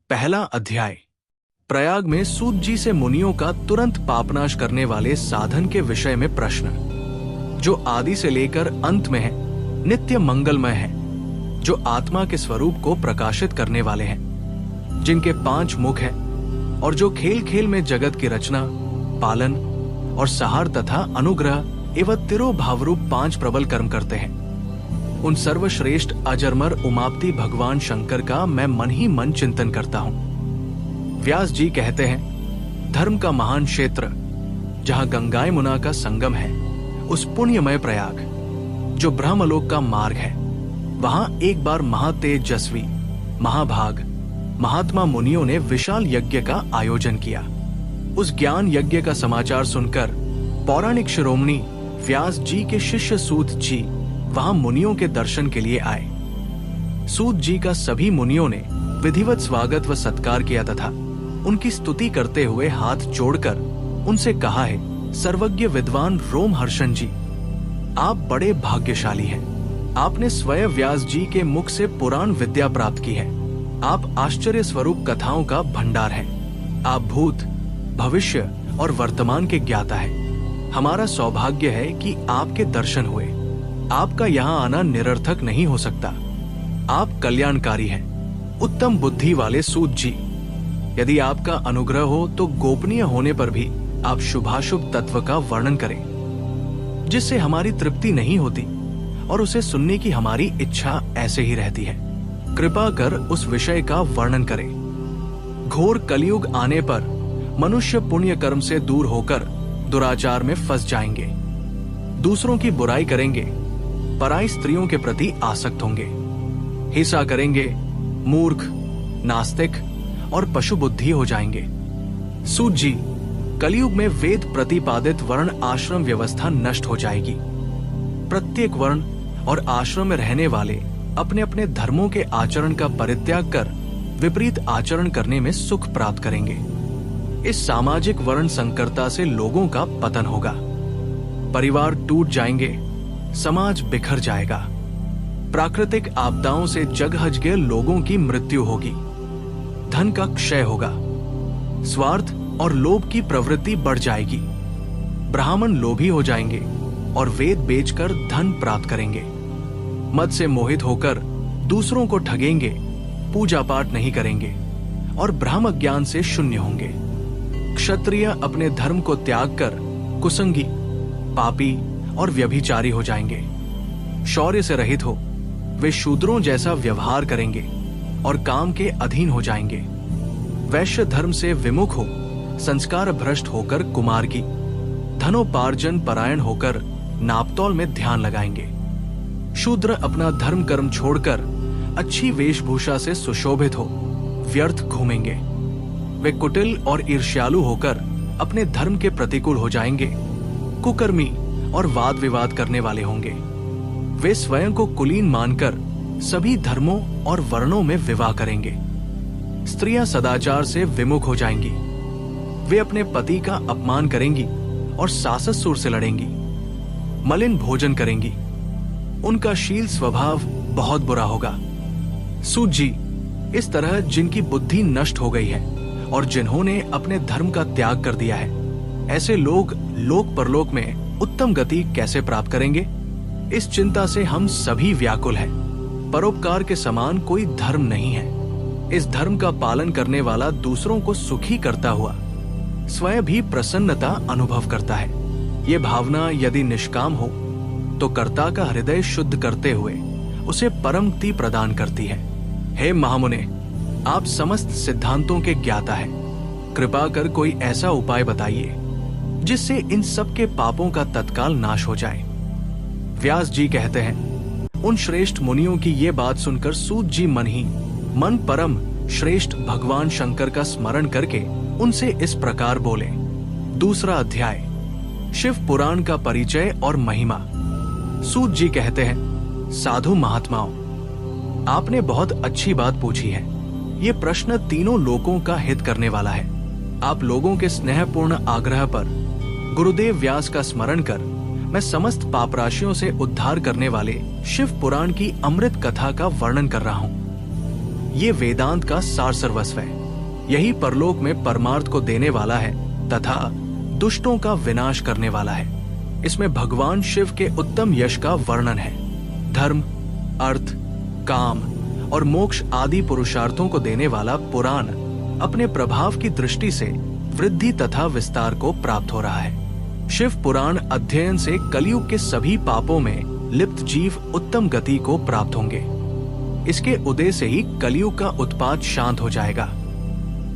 पहला अध्याय। प्रयाग में सूत जी से मुनियों का तुरंत पापनाश करने वाले साधन के विषय में प्रश्न, जो आदि से लेकर अंत में है, नित्य मंगलमय है, जो आत्मा के स्वरूप को प्रकाशित करने वाले हैं, जिनके 5 मुख हैं और जो खेल खेल में जगत की रचना, पालन और सहार तथा अनुग्रह एवं तिरोभावरूप 5 प्रबल कर्म करते हैं, उन सर्वश्रेष्ठ अजरमर उमापति भगवान शंकर का मैं मन ही मन चिंतन करता हूं। व्यास जी कहते हैं, धर्म का महान क्षेत्र जहां गंगा यमुना का संगम है, उस पुण्यमय प्रयाग जो ब्रह्मलोक का मार्ग है, वहां एक बार महातेजस्वी महाभाग महात्मा मुनियों ने विशाल यज्ञ का आयोजन किया। उस ज्ञान यज्ञ का समाचार सुनकर पौराणिक शिरोमणि व्यास जी के शिष्य सूत जी वहां मुनियों के दर्शन के लिए आए। सूत जी का सभी मुनियों ने विधिवत स्वागत व सत्कार किया तथा उनकी स्तुति करते हुए हाथ जोड़कर उनसे कहा है, सर्वज्ञ विद्वान रोमहर्षण जी, आप बड़े भाग्यशाली हैं। आपने स्वयं व्यास जी के मुख से पुराण विद्या प्राप्त की है। आप आश्चर्य स्वरूप कथाओं का भंडार हैं। आप भूत, भविष्य और वर्तमान के ज्ञाता है। हमारा सौभाग्य है कि आपके दर्शन हुए। आपका यहाँ आना निरर्थक नहीं हो सकता। आप कल्याणकारी हैं, उत्तम बुद्धि वाले सूत जी। यदि आपका अनुग्रह हो तो गोपनीय होने पर भी आप शुभाशुभ तत्व का वर्णन करें, जिससे हमारी तृप्ति नहीं होती और उसे सुनने की हमारी इच्छा ऐसे ही रहती है। कृपा कर उस विषय का वर्णन करें। घोर कलयुग आने पर मनुष्य पुण्य कर्म से दूर होकर दुराचार में फंस जाएंगे, दूसरों की बुराई करेंगे, पराई स्त्रियों के प्रति आसक्त होंगे, हिंसा करेंगे, मूर्ख, नास्तिक और पशु बुद्धि हो जाएंगे। सूत जी, कलयुग में वेद प्रतिपादित वर्ण आश्रम व्यवस्था नष्ट हो जाएगी। प्रत्येक वर्ण और आश्रम में रहने वाले अपने अपने धर्मों के आचरण का परित्याग कर विपरीत आचरण करने में सुख प्राप्त करेंगे। इस सामाजिक वर्ण संकरता से लोगों का पतन होगा, परिवार टूट जाएंगे, समाज बिखर जाएगा, प्राकृतिक आपदाओं से जगहज गए लोगों की मृत्यु होगी, धन का क्षय होगा, स्वार्थ और लोभ की प्रवृत्ति बढ़ जाएगी, ब्राह्मण लोभी हो जाएंगे और वेद बेचकर धन प्राप्त करेंगे, मद से मोहित होकर दूसरों को ठगेंगे, पूजा पाठ नहीं करेंगे और ब्रह्म ज्ञान से शून्य होंगे। क्षत्रिय अपने धर्म को त्याग कर कुसंगी, पापी और व्यभिचारी हो जाएंगे। शौर्य से रहित हो वे शूद्रों जैसा व्यवहार करेंगे और काम के अधीन हो जाएंगे। वैश्य धर्म से विमुख हो संस्कार भ्रष्ट होकर कुमार्गी, धनोपार्जन परायण होकर नापतोल में ध्यान लगाएंगे। शूद्र अपना धर्म कर्म छोड़कर अच्छी वेशभूषा से सुशोभित हो व्यर्थ घूमेंगे। वे कुटिल और ईर्ष्यालु होकर अपने धर्म के प्रतिकूल हो जाएंगे, कुकर्मी और वाद विवाद करने वाले होंगे। वे स्वयं को कुलीन मानकर सभी धर्मों और वर्णों में विवाह करेंगे। स्त्रियां सदाचार से विमुख हो जाएंगी। वे अपने पति का अपमान करेंगी और सास ससुर से लड़ेंगी, मलिन भोजन करेंगी। उनका शील स्वभाव बहुत बुरा होगा। सूत जी, इस तरह जिनकी बुद्धि नष्ट हो गई है और जिन्होंने अपने धर्म का त्याग कर दिया है, ऐसे लोग लोक परलोक में उत्तम गति कैसे प्राप्त करेंगे? इस चिंता से हम सभी व्याकुल हैं। परोपकार के समान कोई धर्म नहीं है। इस धर्म का पालन करने वाला दूसरों को सुखी करता हुआ स्वयं भी प्रसन्नता अनुभव करता है। ये भावना यदि निष्काम हो तो कर्ता का हृदय शुद्ध करते हुए उसे परम मुक्ति प्रदान करती है। हे महामुने, आप समस्त सिद्धांतों के ज्ञाता हैं। कृपा कर कोई ऐसा उपाय बताइए जिससे इन सब के पापों का तत्काल नाश हो जाए। व्यास जी कहते हैं, उन श्रेष्ठ मुनियों की ये बात सुनकर सूत जी मन ही मन परम श्रेष्ठ भगवान शंकर का स्मरण करके उनसे इस प्रकार बोले। दूसरा अध्याय, शिव पुराण का परिचय और महिमा। सूत जी कहते हैं, साधु महात्माओं, आपने बहुत अच्छी बात पूछी है। ये प्रश्न तीनों लोकों का हित करने वाला है। आप लोगों के स्नेहपूर्ण आग्रह पर गुरुदेव व्यास का स्मरण कर मैं समस्त पापराशियों से उद्धार करने वाले शिव पुराण की अमृत कथा का वर्णन कर रहा हूँ। ये वेदांत का सार सर्वस्व है। यही परलोक में परमार्थ को देने वाला है तथा दुष्टों का विनाश करने वाला है। इसमें भगवान शिव के उत्तम यश का वर्णन है। धर्म, अर्थ, काम और मोक्ष आदि पुरुषार्थों को देने वाला पुराण अपने प्रभाव की दृष्टि से वृद्धि तथा विस्तार को प्राप्त हो रहा है। शिव पुराण अध्ययन से कलयुग के सभी पापों में लिप्त जीव उत्तम गति को प्राप्त होंगे। इसके उदय से ही कलयुग का उत्पात शांत हो जाएगा।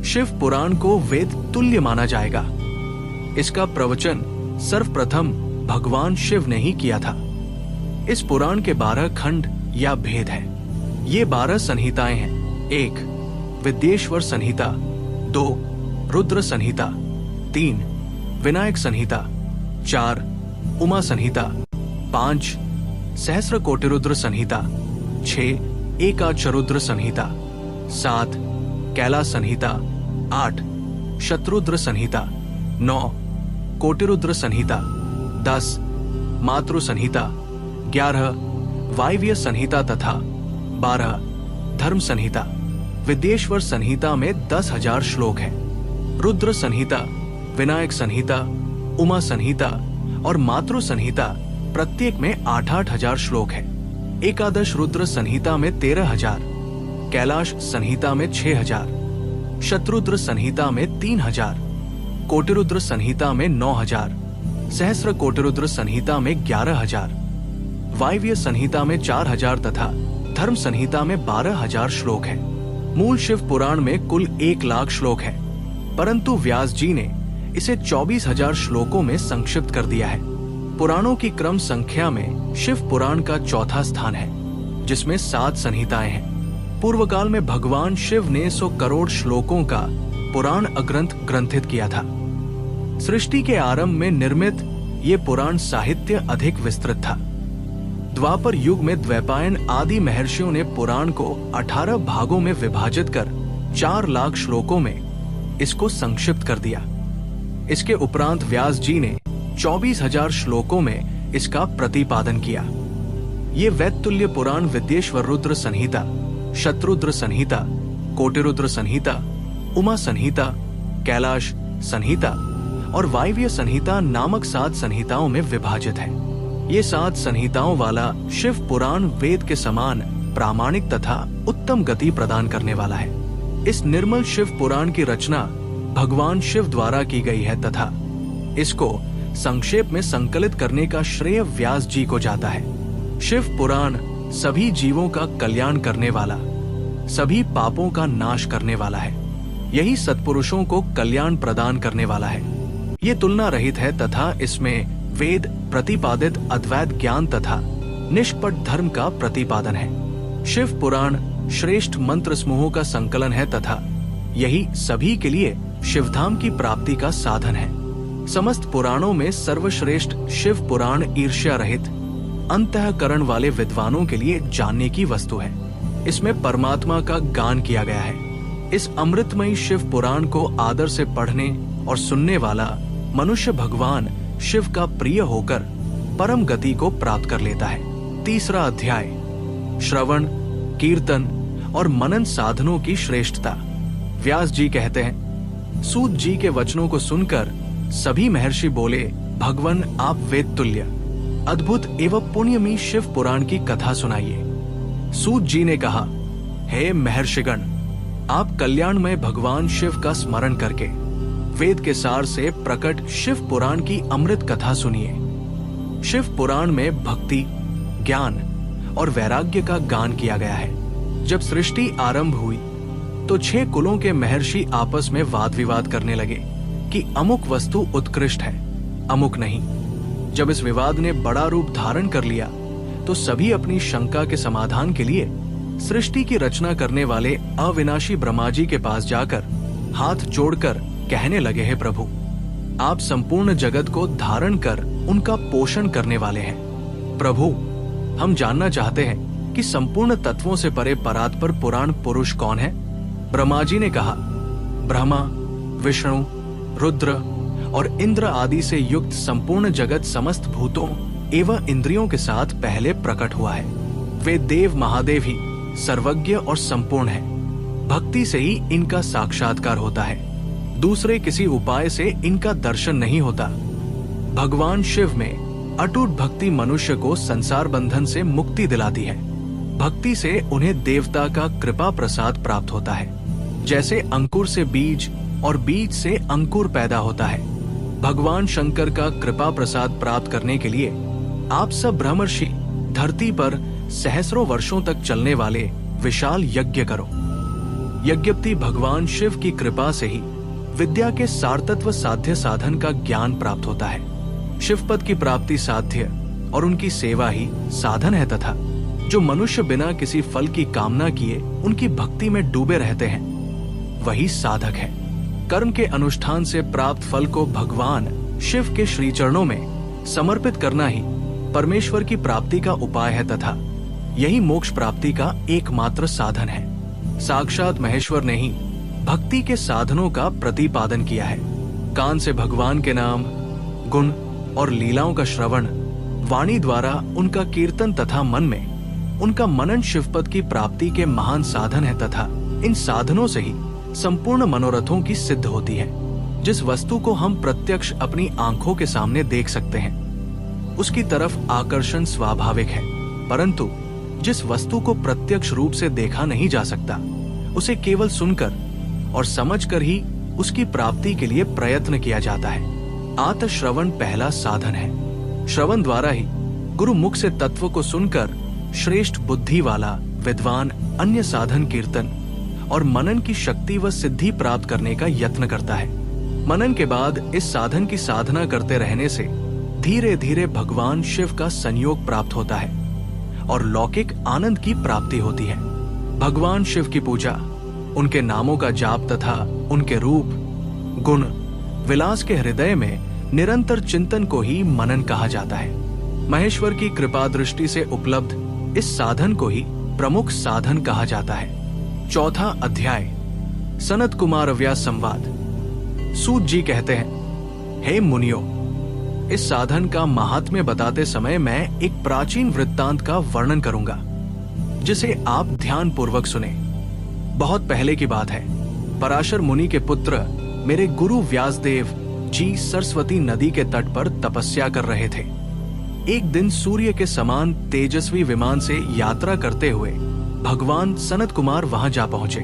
शिव पुराण को वेद तुल्य माना जाएगा। इसका प्रवचन सर्वप्रथम भगवान शिव ने ही किया था। इस पुराण के 12 खंड या भेद है। ये 12 संहिताएं हैं। 1 विद्येश्वर संहिता, 2 रुद्र संहिता, 3 विनायक संहिता, 4 उमा संहिता, 5 सहस्र कोटिरुद्र संहिता, 6 एकाक्षरुद्र संहिता, 7 कैलाश संहिता, 8 शत्रुद्र संहिता, 9 कोटिरुद्र संहिता, 10 मातृ संहिता, 11 वायव्य संहिता तथा 12 धर्म संहिता। विद्येश्वर संहिता में 10,000 श्लोक हैं। रुद्र संहिता, विनायक संहिता, उमा संहिता और मातृ संहिता प्रत्येक में 8-8 हजार श्लोक है। एकादश रुद्र संहिता में 13,000, कैलाश संहिता में 6,000, शत्रुद्र संहिता में 3,000, कोटिरुद्र संहिता में 9,000, सहस्र कोटिरुद्र संहिता में 11,000, वायव्य संहिता में 4,000 तथा धर्म संहिता में 12,000 श्लोक है। मूल शिव पुराण में कुल 1,00,000 श्लोक है, परंतु व्यास जी ने इसे 24,000 श्लोकों में संक्षिप्त कर दिया है। पुराणों की क्रम संख्या में शिव पुराण का चौथा स्थान है, जिसमें 7 संहिताएं हैं। पूर्व काल में भगवान शिव ने 100 करोड़ श्लोकों का पुराण अग्रंथ ग्रंथित किया था। सृष्टि के आरंभ में निर्मित ये पुराण साहित्य अधिक विस्तृत था। द्वापर युग में द्वैपायन आदि महर्षियों ने पुराण को 18 भागों में विभाजित कर 4,00,000 श्लोकों में इसको संक्षिप्त कर दिया। इसके उपरांत व्यास जी ने 24,000 श्लोकों में इसका प्रतिपादन किया। ये वैतुल्य पुराण विद्येश्वर रुद्र संहिता, शत्रुद्र संहिता, कोटिरुद्र संहिता, उमा संहिता, कैलाश संहिता और वायव्य संहिता नामक 7 संहिताओं में विभाजित है। ये 7 संहिताओं वाला शिव पुराण वेद के समान प्रामाणिक तथा उत्तम गति प्रदान करने वाला है। इस निर्मल शिव पुराण की रचना भगवान शिव द्वारा की गई है तथा इसको संक्षेप में संकलित करने का श्रेय व्यास जी को जाता है। शिव पुराण सभी जीवों का कल्याण करने वाला, सभी पापों का नाश करने वाला है। यही सत्पुरुषों को कल्याण प्रदान करने वाला है। ये तुलना रहित है तथा इसमें वेद प्रतिपादित अद्वैत ज्ञान तथा निष्पट धर्म का प्रतिपादन है। शिव पुराण श्रेष्ठ मंत्र समूहों का संकलन है तथा यही सभी के लिए शिवधाम की प्राप्ति का साधन है। समस्त पुराणों में सर्वश्रेष्ठ शिव पुराण ईर्ष्या रहित अंतःकरण वाले विद्वानों के लिए जानने की वस्तु है। इसमें परमात्मा का गान किया गया है। इस अमृतमयी शिव पुराण को आदर से पढ़ने और सुनने वाला मनुष्य भगवान शिव का प्रिय होकर परम गति को प्राप्त कर लेता है। तीसरा अध्याय श्रवण, कीर्तन और मनन साधनों की श्रेष्ठता। व्यास जी कहते हैं, सूत जी के वचनों को सुनकर सभी महर्षि बोले, भगवन आप वेद तुल्य अद्भुत एवं पुण्यमयी शिव पुराण की कथा सुनाइए। सूत जी ने कहा, हे महर्षिगण, आप कल्याणमय भगवान शिव का स्मरण करके वेद के सार से प्रकट शिव पुराण की अमृत कथा सुनिए। शिव पुराण में भक्ति, ज्ञान और वैराग्य का गान किया गया है। जब सृष्टि आरंभ हुई तो 6 कुलों के महर्षि आपस में वाद विवाद करने लगे कि अमुक वस्तु उत्कृष्ट है, अमुक नहीं। जब इस विवाद ने बड़ा रूप धारण कर लिया तो सभी अपनी शंका के समाधान के लिए सृष्टि की रचना करने वाले अविनाशी ब्रह्मा जी के पास जाकर हाथ जोड़कर कहने लगे, हैं प्रभु, आप संपूर्ण जगत को धारण कर उनका पोषण करने वाले हैं। प्रभु, हम जानना चाहते हैं कि संपूर्ण तत्वों से परे परात्पर पुराण पुरुष कौन है? ब्रह्मा जी ने कहा, ब्रह्मा, विष्णु, रुद्र और इंद्र आदि से युक्त संपूर्ण जगत समस्त भूतों एवं इंद्रियों के साथ पहले प्रकट हुआ है। वे देव महादेव ही सर्वज्ञ और संपूर्ण है। भक्ति से ही इनका साक्षात्कार होता है, दूसरे किसी उपाय से इनका दर्शन नहीं होता। भगवान शिव में अटूट भक्ति मनुष्य को संसार बंधन से मुक्ति दिलाती है। भक्ति से उन्हें देवता का कृपा प्रसाद प्राप्त होता है। जैसे अंकुर से बीज और बीज से अंकुर पैदा होता है, भगवान शंकर का कृपा प्रसाद प्राप्त करने के लिए आप सब ब्रह्मर्षि धरती पर सहस्रों वर्षों तक चलने वाले विशाल यज्ञ करो। यज्ञपति भगवान शिव की कृपा से ही विद्या के सारतत्व साध्य साधन का ज्ञान प्राप्त होता है। शिवपद की प्राप्ति साध्य और उनकी सेवा ही साधन है, तथा जो मनुष्य बिना किसी फल की कामना किए उनकी भक्ति में डूबे रहते हैं वही साधक है। कर्म के अनुष्ठान से प्राप्त फल को भगवान शिव के श्री चरणों में समर्पित करना ही परमेश्वर की प्राप्ति का उपाय है, तथा यही मोक्ष प्राप्ति का एकमात्र साधन है। साक्षात महेश्वर ने ही भक्ति के साधनों का प्रतिपादन किया है। कान से भगवान के नाम, गुण और लीलाओं का श्रवण, वाणी द्वारा उनका कीर्तन तथा मन में उनका मनन शिवपद की प्राप्ति के महान साधन है, तथा इन साधनों से ही संपूर्ण मनोरथों की सिद्ध होती है। जिस वस्तु को हम प्रत्यक्ष अपनी आंखों के सामने देख सकते हैं उसकी तरफ आकर्षण स्वाभाविक है, परंतु जिस वस्तु को प्रत्यक्ष रूप से देखा नहीं जा सकता उसे केवल सुनकर और समझकर ही उसकी प्राप्ति के लिए प्रयत्न किया जाता है। आत श्रवण पहला साधन है। श्रवण द्वारा ही गुरु मुख से तत्व को सुनकर श्रेष्ठ बुद्धि वाला विद्वान अन्य साधन कीर्तन और मनन की शक्ति व सिद्धि प्राप्त करने का यत्न करता है। मनन के बाद इस साधन की साधना करते रहने से धीरे धीरे भगवान शिव का संयोग प्राप्त होता है और लौकिक आनंद की प्राप्ति होती है। भगवान शिव की पूजा, उनके नामों का जाप तथा उनके रूप, गुण, विलास के हृदय में निरंतर चिंतन को ही मनन कहा जाता है। महेश्वर की कृपा दृष्टि से उपलब्ध इस साधन को ही प्रमुख साधन कहा जाता है। चौथा अध्याय, सनत कुमार व्यास संवाद। सूत जी कहते हैं, हे मुनियों, इस साधन का महात्म्य बताते समय मैं एक प्राचीन वृत्तांत का वर्णन करूंगा जिसे आप ध्यान पूर्वक सुने। बहुत पहले की बात है। पराशर मुनि के पुत्र मेरे गुरु व्यासदेव जी सरस्वती नदी के तट पर तपस्या कर रहे थे। एक दिन सूर्य के समान तेजस्वी विमान से यात्रा करते हुए भगवान सनत कुमार वहां जा पहुंचे।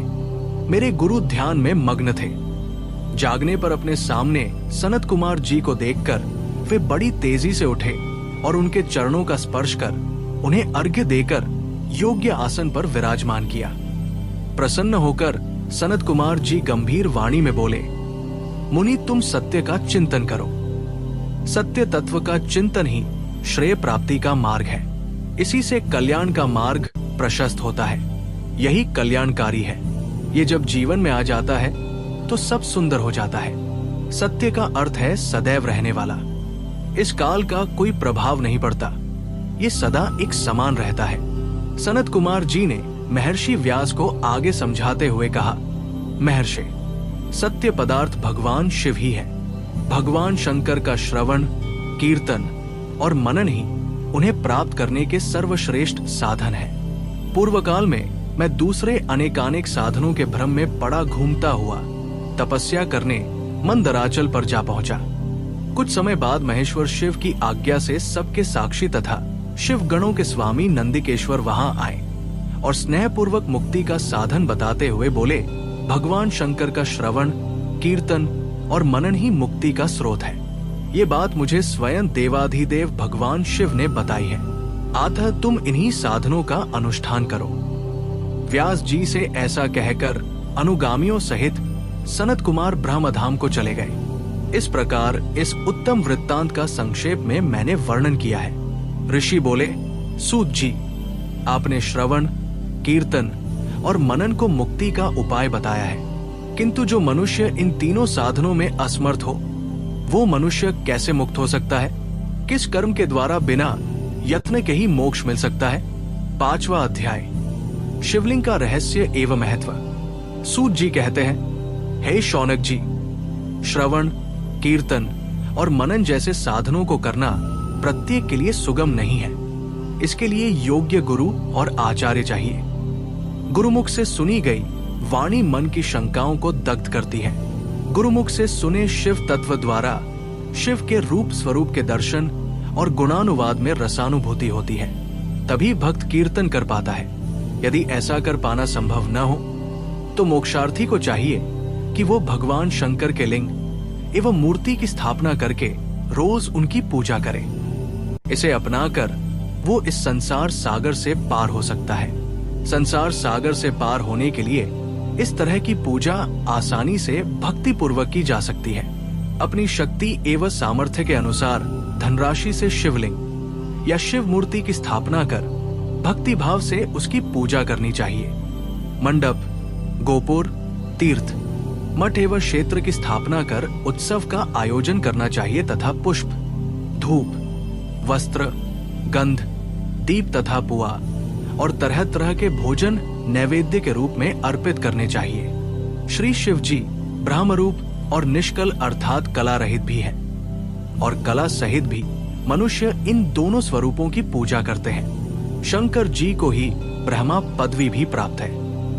मेरे गुरु ध्यान में मग्न थे। जागने पर अपने सामने सनत कुमार जी को देखकर वे बड़ी तेजी से उठे और उनके चरणों का स्पर्श कर उन्हें अर्घ्य देकर योग्य आसन पर विराजमान किया। प्रसन्न होकर सनत कुमार जी गंभीर वाणी में बोले, मुनि तुम सत्य का चिंतन करो। सत्य तत्व का चिंतन ही श्रेय प्राप्ति का मार्ग है। इसी से कल्याण का मार्ग प्रशस्त होता है। यही कल्याणकारी है। ये जब जीवन में आ जाता है तो सब सुंदर हो जाता है। सत्य का अर्थ है सदैव रहने वाला। इस काल का कोई प्रभाव नहीं पड़ता। ये सदा एक समान रहता है। सनत कुमार जी ने महर्षि व्यास को आगे समझाते हुए कहा, महर्षि, सत्य पदार्थ भगवान शिव ही है। भगवान शंकर का श्रवण, कीर्तन और मनन ही उन्हें प्राप्त करने के सर्वश्रेष्ठ साधन है। पूर्व काल में मैं दूसरे अनेकानेक साधनों के भ्रम में पड़ा घूमता हुआ तपस्या करने मंदराचल पर जा पहुंचा। कुछ समय बाद महेश्वर शिव की आज्ञा से सबके साक्षी तथा शिव गणों के स्वामी नंदिकेश्वर वहां आए और स्नेहपूर्वक मुक्ति का साधन बताते हुए बोले, भगवान शंकर का श्रवण, कीर्तन और मनन ही मुक्ति का स्रोत है। ये बात मुझे स्वयं देवाधिदेव भगवान शिव ने बताई है। अतः तुम इन्हीं साधनों का अनुष्ठान करो। व्यास जी से ऐसा कहकर अनुगामियों सहित सनत कुमार ब्रह्मधाम को चले गए। इस प्रकार इस उत्तम वृत्तांत का संक्षेप में मैंने वर्णन किया है। ऋषि बोले, सूत जी, आपने श्रवण, कीर्तन और मनन को मुक्ति का उपाय बताया है, किंतु जो मनुष्य इन तीनों साधनों में असमर्थ हो वो मनुष्य कैसे मुक्त हो सकता है? किस कर्म के द्वारा बिना यत्न के ही मोक्ष मिल सकता है? पांचवा अध्याय, शिवलिंग का रहस्य एवं महत्व। सूत जी कहते हैं, हे शौनक जी, श्रवण, कीर्तन और मनन जैसे साधनों को करना प्रत्येक के लिए सुगम नहीं है। इसके लिए योग्य गुरु और आचार्य चाहिए। गुरुमुख से सुनी गई वाणी मन की शंकाओं को दग्ध करती है। गुरुमुख से सुने शिव तत्व द्वारा शिव के रूप स्वरूप के दर्शन और गुणानुवाद में रसानुभूति होती है, तभी भक्त कीर्तन कर पाता है। यदि ऐसा कर पाना संभव न हो तो मोक्षार्थी को चाहिए कि वो भगवान शंकर के लिंग एवं मूर्ति की स्थापना करके रोज उनकी पूजा करे। इसे अपनाकर वो इस संसार सागर से पार हो सकता है। संसार सागर से पार होने के लिए इस तरह की पूजा आसानी से भक्ति पूर्वक की जा सकती है। अपनी शक्ति एवं सामर्थ्य के अनुसार धनराशि से शिवलिंग या शिव मूर्ति की स्थापना कर भक्ति भाव से उसकी पूजा करनी चाहिए। मंडप, गोपुर, तीर्थ, मठ एवं क्षेत्र की स्थापना कर उत्सव का आयोजन करना चाहिए तथा पुष्प, धूप, वस्त्र, गंध, दीप तथा पुआ और तरह तरह के भोजन नैवेद्य के रूप में अर्पित करने चाहिए। श्री शिव जी ब्रह्मरूप और निष्कल अर्थात कला रहित भी है और कला सहित भी मनुष्य इन दोनों स्वरूपों की पूजा करते हैं। शंकर जी को ही ब्रह्मा पदवी भी प्राप्त है।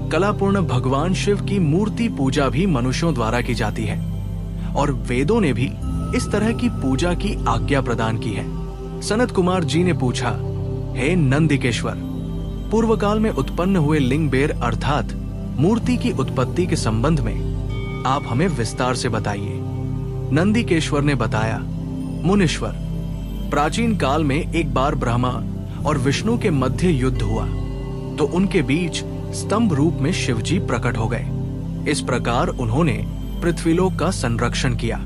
कलापूर्ण भगवान शिव की मूर्ति पूजा भी मनुष्यों द्वारा की जाती है और वेदों ने भी इस तरह की पूजा की आज्ञा प्रदान की है। सनत कुमार जी ने पूछा, हे नंदिकेश्वर, पूर्व काल में उत्पन्न हुए लिंग बेर अर्थात मूर्ति की उत्पत्ति के संबंध में आप हमें विस्तार से बताइए। नंदिकेश्वर ने बताया, मुनीश्वर, प्राचीन काल में एक बार ब्रह्मा और विष्णु के मध्य युद्ध हुआ तो उनके बीच स्तंभ रूप में शिवजी प्रकट हो गए। इस प्रकार उन्होंने पृथ्वीलोक का संरक्षण किया।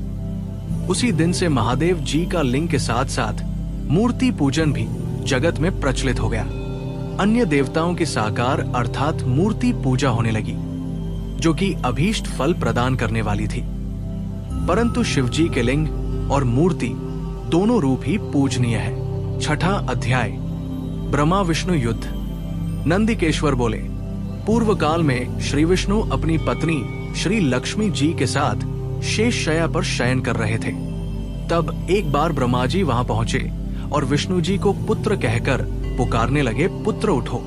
उसी दिन से महादेव जी का लिंग के साथ साथ मूर्ति पूजन भी जगत में प्रचलित हो गया। अन्य देवताओं की साकार अर्थात मूर्ति पूजा होने लगी, जो कि अभीष्ट फल प्रदान करने वाली थी। परंतु शिवजी के लिंग और मूर्ति दोनों रूप ही पूजनीय है। छठा अध्याय, ब्रह्मा विष्णु युद्ध। नंदिकेश्वर बोले, पूर्व काल में श्री विष्णु अपनी पत्नी श्री लक्ष्मी जी के साथ शेष शया पर शयन कर रहे थे। तब एक बार ब्रह्मा जी वहां पहुंचे और विष्णु जी को पुत्र कहकर पुकारने लगे, पुत्र उठो,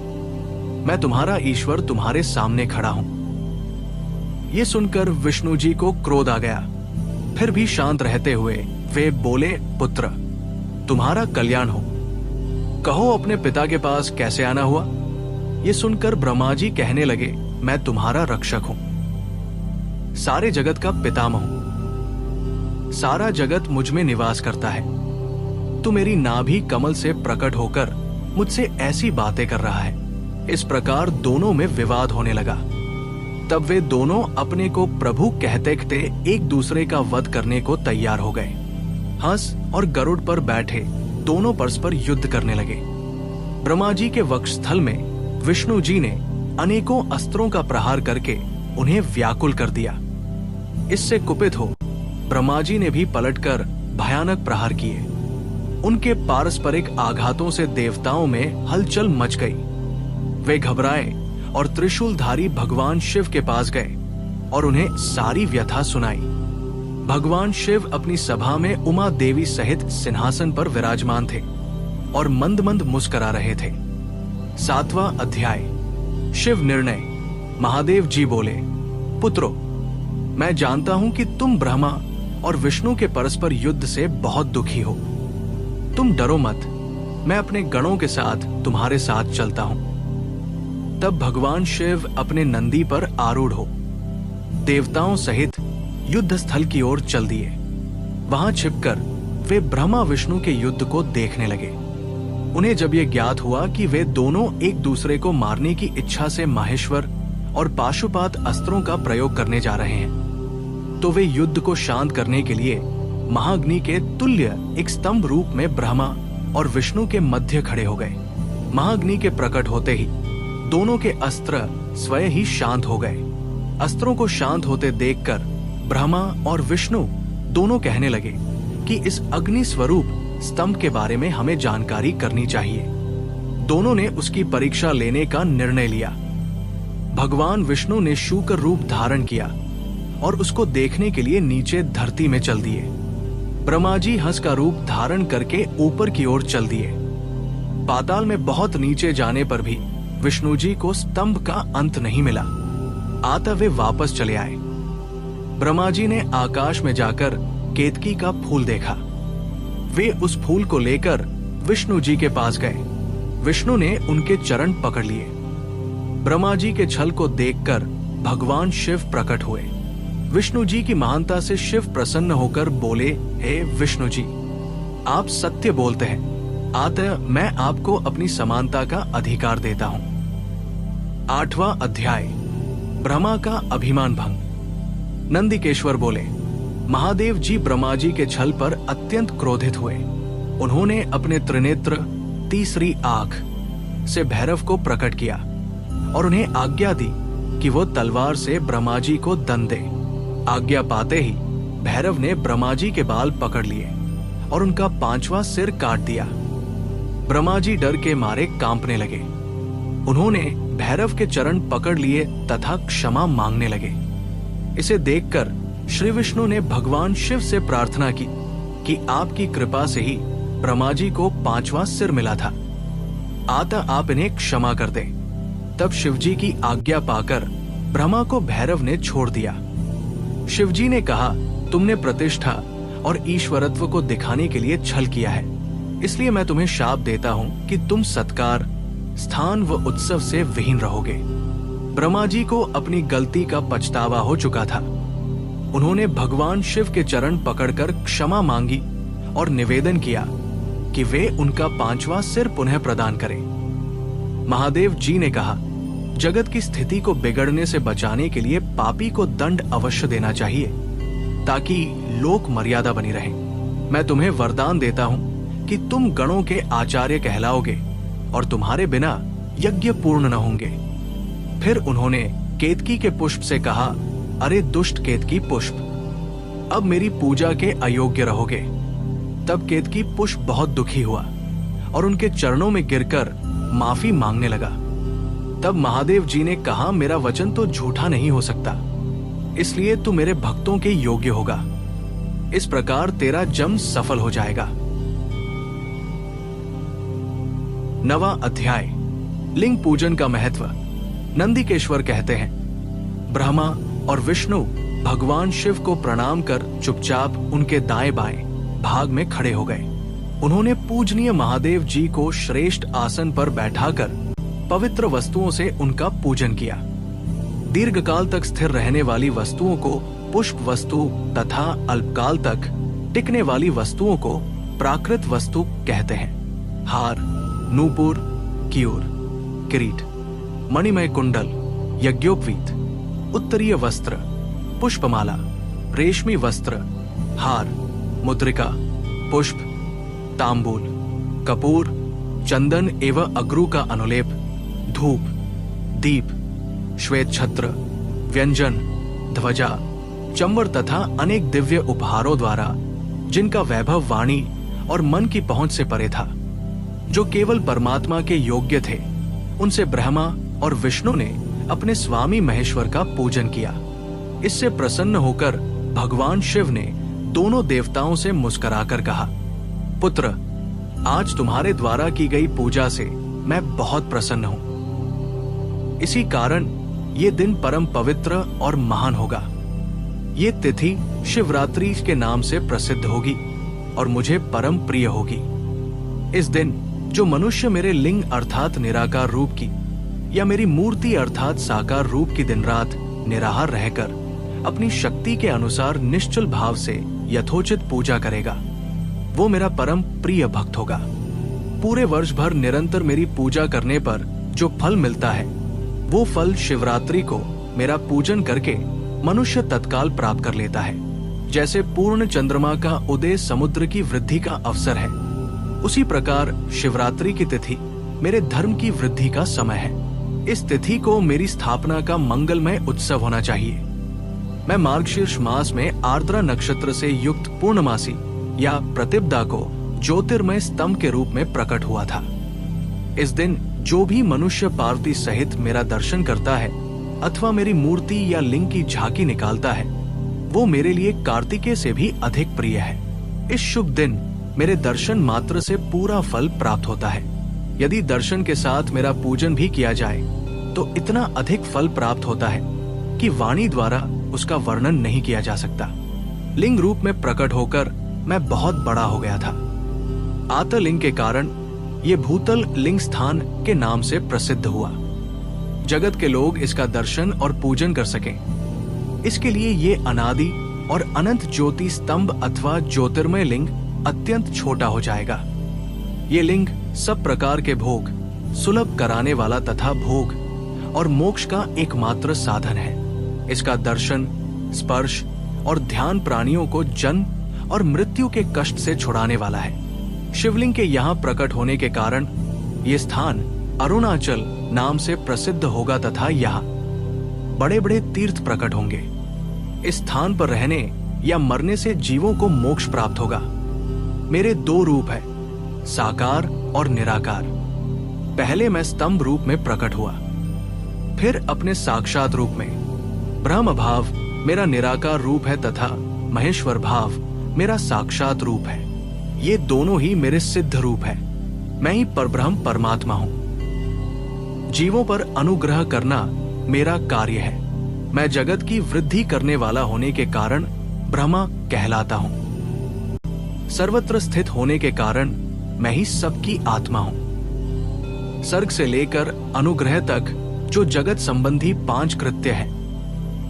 मैं तुम्हारा ईश्वर तुम्हारे सामने खड़ा हूं। ये सुनकर विष्णु जी को क्रोध आ गया। फिर भी शांत रहते हुए वे बोले, पुत्र, तुम्हारा कल्याण हो, कहो अपने पिता के पास कैसे आना हुआ। ये सुनकर ब्रह्मा जी कहने लगे, मैं तुम्हारा रक्षक हूं, सारे जगत का पितामह हूं, सारा जगत मुझ में निवास करता है। तू मेरी नाभि कमल से प्रकट होकर मुझसे ऐसी बातें कर रहा है। इस प्रकार दोनों में विवाद होने लगा। तब वे दोनों अपने को प्रभु कहते कहते एक दूसरे का वध करने को तैयार हो गए। हंस और गरुड़ पर बैठे दोनों परस्पर युद्ध करने लगे। ब्रह्मा जी के वक्षस्थल में विष्णु जी ने अनेकों अस्त्रों का प्रहार करके उन्हें व्याकुल कर दिया। इससे कुपित हो ब्रह्मा जी ने भी पलटकर भयानक प्रहार किए। उनके पारस्परिक आघातों से देवताओं में हलचल मच गई। वे घबराए और त्रिशूलधारी भगवान शिव के पास गए और उन्हें सारी व्यथा सुनाई। भगवान शिव अपनी सभा में उमा देवी सहित सिंहासन पर विराजमान थे और मंद मंद मुस्कुरा रहे थे। सातवां अध्याय, शिव निर्णय। महादेव जी बोले, पुत्रो, मैं जानता हूं कि तुम ब्रह्मा और विष्णु के परस्पर युद्ध से बहुत दुखी हो। तुम डरो मत, मैं अपने गणों के साथ तुम्हारे साथ चलता हूं। तब भगवान शिव अपने नंदी पर आरूढ़ हो देवताओं सहित युद्ध स्थल की ओर चल दिए। वहां छिपकर वे ब्रह्मा विष्णु के युद्ध को देखने लगे। उन्हें जब यह ज्ञात हुआ कि वे दोनों एक दूसरे को मारने की इच्छा से माहेश्वर और पाशुपात अस्त्रों का प्रयोग करने जा रहे हैं, तो वे युद्ध को शांत करने के लिए महाअग्नि के तुल्य एक स्तंभ रूप में ब्रह्मा और विष्णु के मध्य खड़े हो गए। महाअग्नि के प्रकट होते ही दोनों के अस्त्र स्वयं ही शांत हो गए। अस्त्रों को शांत होते देखकर ब्रह्मा और विष्णु दोनों कहने लगे कि इस अग्नि स्वरूप स्तंभ के बारे में हमें जानकारी करनी चाहिए। दोनों ने उसकी परीक्षा लेने का निर्णय लिया। भगवान विष्णु ने शूकर रूप धारण किया और उसको देखने के लिए नीचे धरती में चल दिए। ब्रह्मा जी हंस का रूप धारण करके ऊपर की ओर चल दिए। पाताल में बहुत नीचे जाने पर भी विष्णु जी को स्तंभ का अंत नहीं मिला। आता वे वापस चले आए। ब्रह्मा जी ने आकाश में जाकर केतकी का फूल देखा। वे उस फूल को लेकर विष्णु जी के पास गए। विष्णु ने उनके चरण पकड़ लिए। ब्रह्मा जी के छल को देखकर भगवान शिव प्रकट हुए। विष्णु जी की महानता से शिव प्रसन्न होकर बोले, हे विष्णु जी, आप सत्य बोलते हैं, अतः मैं आपको अपनी समानता का अधिकार देता हूं। 8वां अध्याय, ब्रह्मा का अभिमान भंग। नंदिकेश्वर बोले, महादेव जी ब्रह्मा जी के छल पर अत्यंत क्रोधित हुए। उन्होंने अपने त्रिनेत्र तीसरी आंख से भैरव को प्रकट किया और उन्हें आज्ञा दी कि वो तलवार से ब्रह्मा जी को दंड दे। आज्ञा पाते ही भैरव ने ब्रह्मा जी के बाल पकड़ लिए और उनका 5वां सिर काट दिया। ब्रह्मा जी डर के मारे कांपने लगे। उन्होंने भैरव के चरण पकड़ लिए तथा क्षमा मांगने लगे। इसे देखकर श्री विष्णु ने भगवान शिव से प्रार्थना की कि आपकी कृपा से ही ब्रह्मा जी को 5वां सिर मिला था, अतः आप इन्हें क्षमा कर दें। तब शिवजी की आज्ञा पाकर ब्रह्मा को भैरव ने छोड़ दिया। शिवजी ने कहा, तुमने प्रतिष्ठा और ईश्वरत्व को दिखाने के लिए छल किया है, इसलिए मैं तुम्हें शाप देता हूं कि तुम सत्कार, स्थान व उत्सव से विहीन रहोगे। ब्रह्मा जी को अपनी गलती का पछतावा हो चुका था। उन्होंने भगवान शिव के चरण पकड़कर क्षमा मांगी और निवेदन किया कि वे उनका 5वां सिर पुनः प्रदान करें। महादेव जी ने कहा, जगत की स्थिति को बिगड़ने से बचाने के लिए पापी को दंड अवश्य देना चाहिए ताकि लोक मर्यादा बनी रहे। मैं तुम्हें वरदान देता हूं कि तुम गणों के आचार्य कहलाओगे और तुम्हारे बिना यज्ञ पूर्ण न होंगे। फिर उन्होंने केतकी के पुष्प से कहा, अरे दुष्ट केतकी पुष्प, अब मेरी पूजा के अयोग्य रहोगे। तब केतकी पुष्प बहुत दुखी हुआ और उनके चरणों में गिरकर माफी मांगने लगा। तब महादेव जी ने कहा, मेरा वचन तो झूठा नहीं हो सकता, इसलिए तू मेरे भक्तों के योग्य होगा। इस प्रकार तेरा जन्म सफल हो जाएगा। 9वां अध्याय, लिंग पूजन का महत्व। नंदिकेश्वर कहते हैं, ब्रह्मा और विष्णु भगवान शिव को प्रणाम कर चुपचाप उनके दाएं बाएं भाग में खड़े हो गए। उन्होंने पूजनीय महादेव जी को श्रेष्ठ आसन पर बैठाकर पवित्र वस्तुओं से उनका पूजन किया। दीर्घकाल तक स्थिर रहने वाली वस्तुओं को पुष्प वस्तु तथा अल्पकाल तक टिकने वाली वस्तुओं को प्राकृत वस्तु कहते हैं। हार, नूपुर, क्यूर, किरीट, मणिमय कुंडल, यज्ञोपवीत, उत्तरीय वस्त्र, पुष्पमाला, रेशमी वस्त्र, हार, मुद्रिका, पुष्प, तांबूल, कपूर, चंदन एवं अगरू का अनुलेप, धूप, दीप, श्वेत छत्र, व्यंजन, ध्वजा, चंवर तथा अनेक दिव्य उपहारों द्वारा जिनका वैभव वाणी और मन की पहुंच से परे था, जो केवल परमात्मा के योग्य थे, उनसे ब्रह्मा और विष्णु ने अपने स्वामी महेश्वर का पूजन किया। इससे प्रसन्न होकर भगवान शिव ने दोनों देवताओं से मुस्कुराकर कहा, पुत्र, आज तुम्हारे द्वारा की गई पूजा से मैं बहुत प्रसन्न हूं। इसी कारण ये दिन परम पवित्र और महान होगा। ये तिथि शिवरात्रि के नाम से प्रसिद्ध होगी और मुझे परम प्रिय होगी। इस दिन जो मनुष्य मेरे लिंग अर्थात निराकार रूप की या मेरी मूर्ति अर्थात साकार रूप की दिन रात निराहार रहकर अपनी शक्ति के अनुसार निश्चल भाव से यथोचित पूजा करेगा, वो मेरा परम प्रिय भक्त होगा। पूरे वर्ष भर निरंतर मेरी पूजा करने पर जो फल मिलता है, वो फल शिवरात्रि को मेरा पूजन करके मनुष्य तत्काल प्राप्त कर लेता है। जैसे पूर्ण चंद्रमा का उदय समुद्र की वृद्धि का अवसर है, उसी प्रकार शिवरात्रि की तिथि मेरे धर्म की वृद्धि का समय है। इस तिथि को मेरी स्थापना का मंगलमय उत्सव होना चाहिए। मैं मार्गशीर्ष मास में आर्द्रा नक्षत्र से युक्त पूर्णमासी या प्रतिपदा को ज्योतिर्मय स्तंभ के रूप में प्रकट हुआ था। इस दिन जो भी मनुष्य पार्वती सहित मेरा दर्शन करता है अथवा मेरी मूर्ति या लिंग की झांकी निकालता है, वो मेरे लिए कार्तिकेय से भी अधिक प्रिय है। इस शुभ दिन मेरे दर्शन मात्र से पूरा फल प्राप्त होता है। यदि दर्शन के साथ मेरा पूजन भी किया जाए तो इतना अधिक फल प्राप्त होता है कि वाणी द्वारा उसका वर्णन नहीं किया जा सकता। लिंग रूप में प्रकट होकर मैं बहुत बड़ा हो गया था। आतलिंग के कारण ये भूतल लिंग स्थान के नाम से प्रसिद्ध हुआ। जगत के लोग इसका दर्शन और पूजन कर सकें, इसके लिए ये अनादि और अनंत ज्योति स्तंभ अथवा ज्योतिर्मय लिंग अत्यंत छोटा हो जाएगा। ये लिंग सब प्रकार के भोग सुलभ कराने वाला तथा भोग और मोक्ष का एकमात्र साधन है। इसका दर्शन, स्पर्श और ध्यान प्राणियों को जन्म और मृत्यु के कष्ट से छुड़ाने वाला है। शिवलिंग के यहाँ प्रकट होने के कारण ये स्थान अरुणाचल नाम से प्रसिद्ध होगा तथा यहाँ बड़े बड़े तीर्थ प्रकट होंगे। इस स्थान पर रहने या मरने से जीवों को मोक्ष प्राप्त होगा। मेरे दो रूप है, साकार और निराकार। पहले मैं स्तंभ रूप में प्रकट हुआ, फिर अपने साक्षात रूप में। ब्रह्म भाव मेरा निराकार रूप है तथा महेश्वर भाव मेरा साक्षात रूप है। ये दोनों ही मेरे सिद्ध रूप है। मैं ही परब्रह्म परमात्मा हूं। जीवों पर अनुग्रह करना मेरा कार्य है। मैं जगत की वृद्धि करने वाला होने के कारण ब्रह्मा कहलाता हूं। सर्वत्र स्थित होने के कारण मैं ही सबकी आत्मा हूं। सर्ग से लेकर अनुग्रह तक जो जगत संबंधी 5 कृत्य हैं,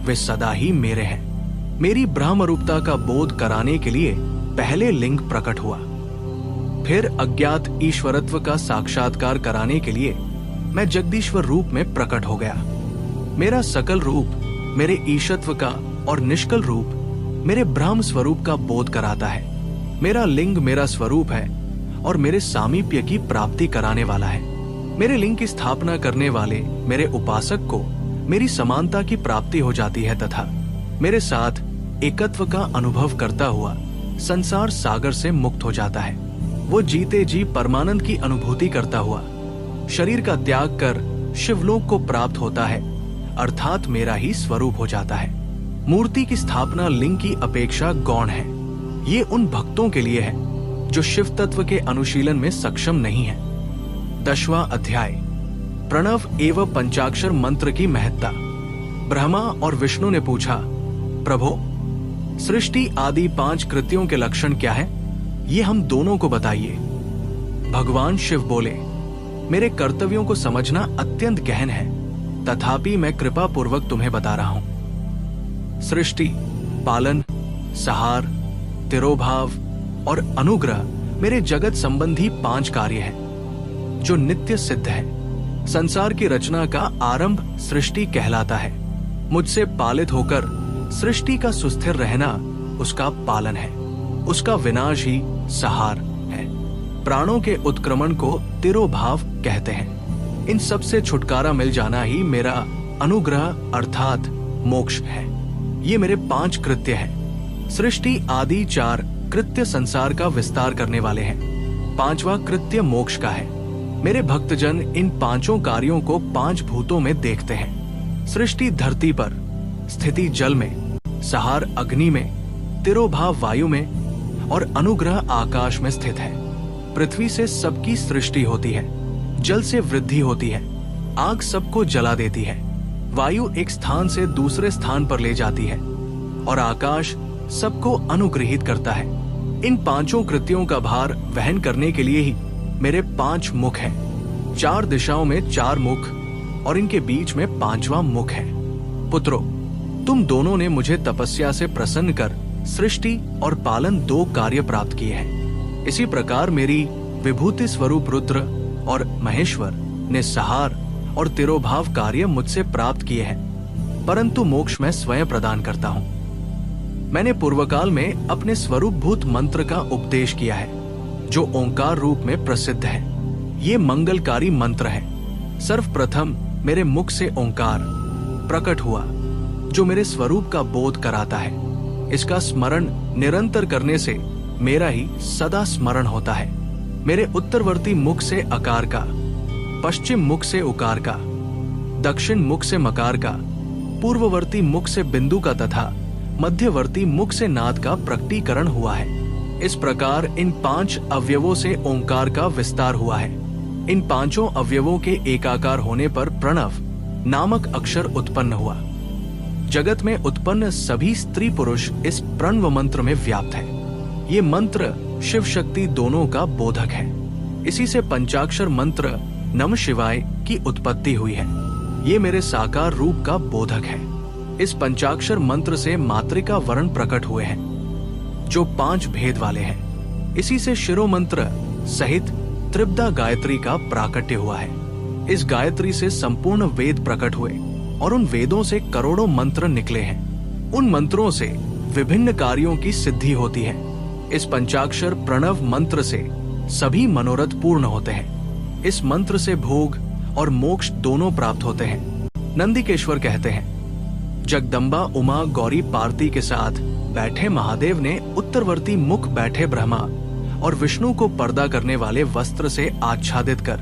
वे सदा ही मेरे हैं। मेरी ब्रह्म रूपता का बोध कराने के लिए पहले लिंग प्रकट हुआ, फिर अज्ञात ईश्वरत्व का साक्षात्कार कराने के लिए मैं जगदीश्वर रूप में प्रकट हो गया। मेरा सकल रूप मेरे ईशत्व का और निष्कल रूप मेरे ब्रह्म स्वरूप का बोध कराता है। मेरा लिंग मेरा स्वरूप है और मेरे सामीप्य की प्राप्ति कराने वाला है। मेरे लिंग की स्थापना करने वाले मेरे उपासक को मेरी समानता की प्राप्ति हो जाती है तथा मेरे साथ एकत्व का अनुभव करता हुआ संसार सागर से मुक्त हो जाता है। वो जीते जी परमानंद की अनुभूति करता हुआ शरीर का त्याग कर शिवलोक को प्राप्त होता है, अर्थात मेरा ही स्वरूप हो जाता है। मूर्ति की स्थापना लिंग की अपेक्षा गौण है। ये उन भक्तों के लिए है जो शिव तत्व के अनुशीलन में सक्षम नहीं है। 10वां अध्याय, प्रणव एवं पंचाक्षर मंत्र की महत्ता। ब्रह्मा और विष्णु ने पूछा, प्रभो, सृष्टि आदि 5 कृत्यों के लक्षण क्या है? ये हम दोनों को बताइए। भगवान शिव बोले, मेरे कर्तव्यों को समझना अत्यंत गहन है, तथापि मैं कृपा पूर्वक तुम्हें बता रहा हूं। सृष्टि, पालन, सहार, तिरोभाव और अनुग्रह मेरे जगत संबंधी 5 कार्य हैं जो नित्य सिद्ध है। संसार की रचना का आरंभ सृष्टि कहलाता है। मुझसे पालित होकर सृष्टि का सुस्थिर रहना उसका पालन है। उसका विनाश ही सहार है। प्राणों के उत्क्रमण को तिरोभाव कहते हैं। इन सब से छुटकारा मिल जाना ही मेरा अनुग्रह अर्थात मोक्ष है। ये मेरे 5 कृत्य हैं। सृष्टि आदि 4 कृत्य संसार का विस्तार करने वाले हैं। 5वां कृत्य मोक्ष का है। मेरे भक्तजन इन 5 कार्यों को 5 भूतों में देखते हैं। सृष्टि धरती पर, स्थिति जल में, सहार अग्नि में, तिरोभाव वायु में और अनुग्रह आकाश में स्थित है। पृथ्वी से सबकी सृष्टि होती है, जल से वृद्धि होती है, आग सबको जला देती है, वायु एक स्थान से दूसरे स्थान पर ले जाती है और आकाश सबको अनुग्रहित करता है। इन 5 कृत्यों का भार वहन करने के लिए ही मेरे 5 मुख हैं। 4 दिशाओं में 4 मुख और इनके बीच में 5वां मुख है। पुत्रों, तुम दोनों ने मुझे तपस्या से प्रसन्न कर सृष्टि और पालन 2 कार्य प्राप्त किए हैं। इसी प्रकार मेरी विभूति स्वरूप रुद्र और महेश्वर ने सहार और तिरोभाव कार्य मुझसे प्राप्त किए हैं, परंतु मोक्ष मैं स्वयं प्रदान करता हूँ। मैंने पूर्वकाल में अपने स्वरूपभूत मंत्र का उपदेश किया है जो ओंकार रूप में प्रसिद्ध है। ये मंगलकारी मंत्र है। सर्वप्रथम मेरे मुख से ओंकार प्रकट हुआ जो मेरे स्वरूप का बोध कराता है। इसका स्मरण निरंतर करने से मेरा ही सदा स्मरण होता है। मेरे उत्तरवर्ती मुख से अकार का, पश्चिम मुख से उकार का, दक्षिण मुख से मकार का, पूर्ववर्ती मुख से बिंदु का तथा मध्यवर्ती मुख से नाद का प्रकटीकरण हुआ है। इस प्रकार इन 5 अवयवों से ओंकार का विस्तार हुआ है। इन 5 अवयवों के एकाकार होने पर प्रणव नामक अक्षर उत्पन्न हुआ। जगत में उत्पन्न सभी स्त्री पुरुष इस प्रणव मंत्र में व्याप्त है। ये मंत्र शिव शक्ति दोनों का बोधक है। इसी से पंचाक्षर मंत्र नमः शिवाय की उत्पत्ति हुई है। ये मेरे साकार रूप का बोधक है। इस पंचाक्षर मंत्र से मातृका वर्ण प्रकट हुए हैं, जो 5 भेद वाले हैं। इसी से शिरो मंत्र सहित त्रिपदा गायत्री का प्राकट्य हुआ है। इस गायत्री से संपूर्ण वेद प्रकट हुए और उन वेदों से करोड़ों मंत्र निकले हैं। उन मंत्रों से विभिन्न कार्यों की सिद्धि होती है। इस पंचाक्षर प्रणव मंत्र से सभी मनोरथ पूर्ण होते हैं। इस मंत्र से भोग और मोक्ष दोनों प्राप्त होते हैं। नंदिकेश्वर कहते हैं, जगदम्बा उमा गौरी पार्वती के साथ बैठे महादेव ने उत्तरवर्ती मुख बैठे ब्रह्मा और विष्णु को पर्दा करने वाले वस्त्र से आच्छादित कर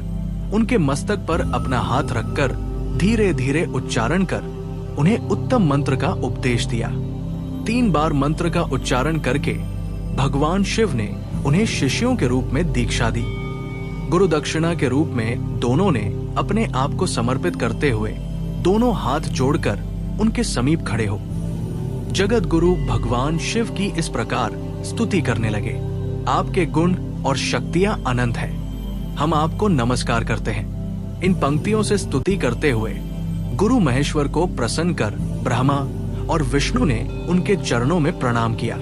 उनके मस्तक पर अपना हाथ रखकर धीरे धीरे उच्चारण कर उन्हें उत्तम मंत्र का उपदेश दिया। 3 बार मंत्र का उच्चारण करके भगवान शिव ने उन्हें शिष्यों के रूप में दीक्षा दी। गुरु दक्षिणा के रूप में दोनों ने अपने आप को समर्पित करते हुए दोनों हाथ जोड़कर उनके समीप खड़े हो जगत गुरु भगवान शिव की इस प्रकार स्तुति करने लगे। आपके गुण और शक्तियां अनंत है। हम आपको नमस्कार करते हैं। इन पंक्तियों से स्तुति करते हुए गुरु महेश्वर को प्रसन्न कर ब्रह्मा और विष्णु ने उनके चरणों में प्रणाम किया।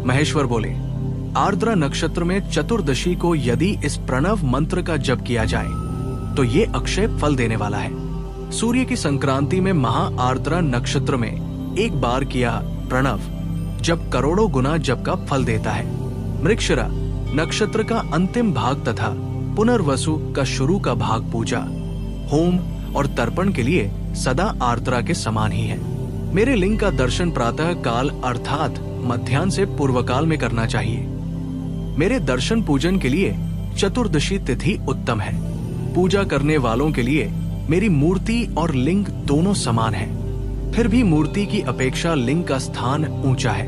महेश्वर बोले, आर्द्रा नक्षत्र में चतुर्दशी को यदि इस प्रणव मंत्र का जप किया जाए तो ये अक्षय फल देने वाला है। सूर्य की संक्रांति में महा आर्द्रा नक्षत्र में एक बार किया प्रणव जब करोड़ों गुना जप का फल देता है। मृगशिरा नक्षत्र का अंतिम भाग तथा पुनर्वसु का शुरू का भाग पूजा, होम और तर्पण के लिए सदा आर्द्रा के समान ही है। मेरे लिंग का दर्शन प्रातः काल अर्थात मध्याह्न से पूर्व काल में करना चाहिए। मेरे दर्शन पूजन के लिए चतुर्दशी तिथि उत्तम है। पूजा करने वालों के लिए मेरी मूर्ति और लिंग दोनों समान है। फिर भी मूर्ति की अपेक्षा लिंग का स्थान ऊंचा है,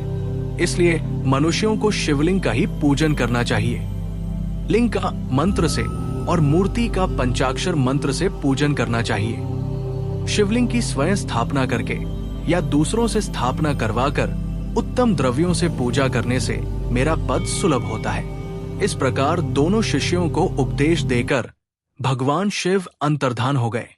इसलिए मनुष्यों को शिवलिंग का ही पूजन करना चाहिए। लिंग का मंत्र से और मूर्ति का पंचाक्षर मंत्र से पूजन करना चाहिए। शिवलिंग की स्वयं स्थापना करके या दूसरों से स्थापना करवाकर उत्तम द्रव्यों से पूजा करने से मेरा पद सुलभ होता है। इस प्रकार दोनों शिष्यों को उपदेश देकर भगवान शिव अंतर्धान हो गए।